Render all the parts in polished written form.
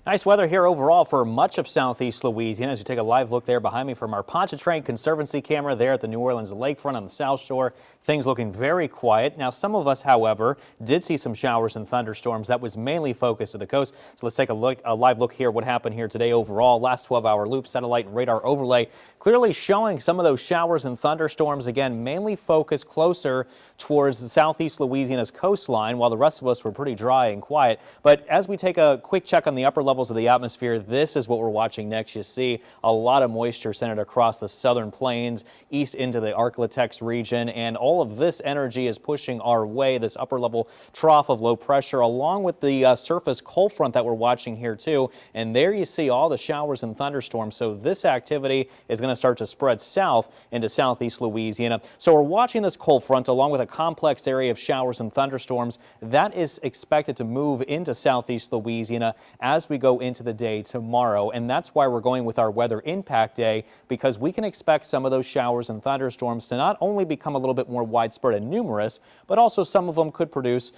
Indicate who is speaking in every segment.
Speaker 1: Nice weather here overall for much of southeast Louisiana. As we take a live look there behind me from our Pontchartrain Conservancy camera there at the New Orleans lakefront on the South Shore, things looking very quiet. Now, some of us, however, did see some showers and thunderstorms. That was mainly focused to the coast. So let's take a live look here. What happened here today overall? Last 12-hour loop satellite and radar overlay clearly showing some of those showers and thunderstorms again, mainly focused closer towards southeast Louisiana's coastline, while the rest of us were pretty dry and quiet. But as we take a quick check on the upper levels of the atmosphere, this is what we're watching next. You see a lot of moisture centered across the southern plains, east into the Arklatex region, and all of this energy is pushing our way, this upper level trough of low pressure, along with the surface cold front that we're watching here too. And there you see all the showers and thunderstorms. So this activity is going to start to spread south into southeast Louisiana. So we're watching this cold front along with a complex area of showers and thunderstorms that is expected to move into southeast Louisiana as we go into the day tomorrow. And that's why we're going with our weather impact day, because we can expect some of those showers and thunderstorms to not only become a little bit more widespread and numerous, but also some of them could produce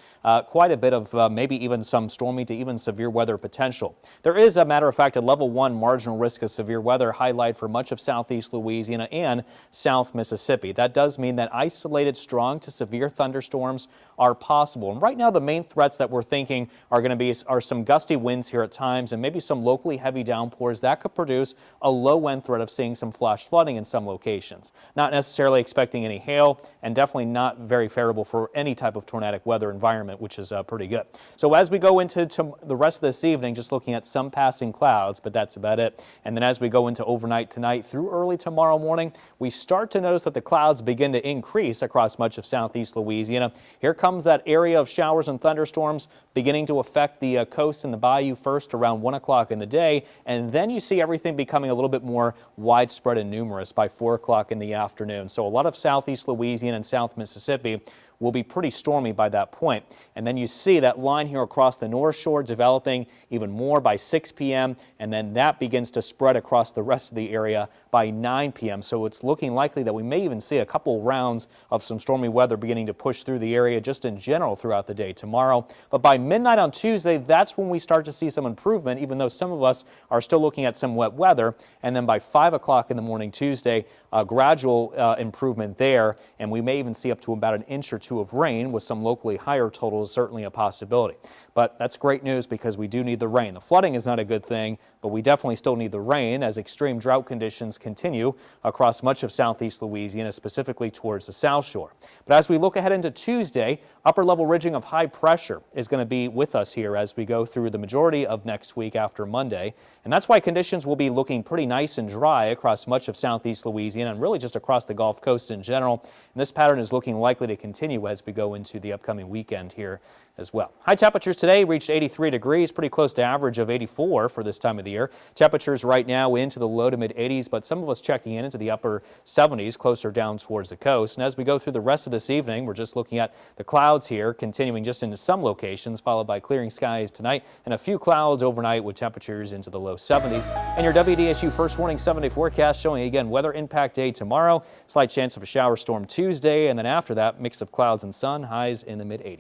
Speaker 1: quite a bit of maybe even some stormy to even severe weather potential. There is, a matter of fact, a level 1 marginal risk of severe weather highlight for much of southeast Louisiana and South Mississippi. That does mean that isolated strong to severe thunderstorms are possible. And right now, the main threats that we're thinking are going to be some gusty winds here at times and maybe some locally heavy downpours that could produce a low-end threat of seeing some flash flooding in some locations. Not necessarily expecting any hail, and definitely not very favorable for any type of tornadic weather environment, which is pretty good. So as we go into the rest of this evening, just looking at some passing clouds, but that's about it. And then as we go into overnight tonight through early tomorrow morning, we start to notice that the clouds begin to increase across much of southeast Louisiana. Here comes that area of showers and thunderstorms beginning to affect the coast and the bayou first around 1 o'clock in the day, and then you see everything becoming a little bit more widespread and numerous by 4 o'clock in the afternoon. So a lot of southeast Louisiana and South Mississippi will be pretty stormy by that point. And then you see that line here across the North Shore developing even more by 6 p.m. and then that begins to spread across the rest of the area by 9 p.m. So it's looking likely that we may even see a couple rounds of some stormy weather beginning to push through the area just in general throughout the day tomorrow. But by midnight on Tuesday, that's when we start to see some improvement, even though some of us are still looking at some wet weather. And then by 5 o'clock in the morning Tuesday, a gradual improvement there, and we may even see up to about an inch or two of rain, with some locally higher totals certainly a possibility. But that's great news because we do need the rain. The flooding is not a good thing, but we definitely still need the rain as extreme drought conditions continue across much of southeast Louisiana, specifically towards the South Shore. But as we look ahead into Tuesday, upper level ridging of high pressure is going to be with us here as we go through the majority of next week after Monday. And that's why conditions will be looking pretty nice and dry across much of southeast Louisiana and really just across the Gulf Coast in general. And this pattern is looking likely to continue as we go into the upcoming weekend here as well. High temperatures today reached 83 degrees, pretty close to average of 84 for this time of the year. Temperatures right now into the low to mid 80s, but some of us checking in into the upper 70s, closer down towards the coast. And as we go through the rest of this evening, we're just looking at the clouds here continuing just into some locations, followed by clearing skies tonight and a few clouds overnight with temperatures into the low 70s. And your WDSU first warning 7-day forecast showing again weather impact day tomorrow, slight chance of a shower storm Tuesday, and then after that mix of clouds and sun, highs in the mid 80s.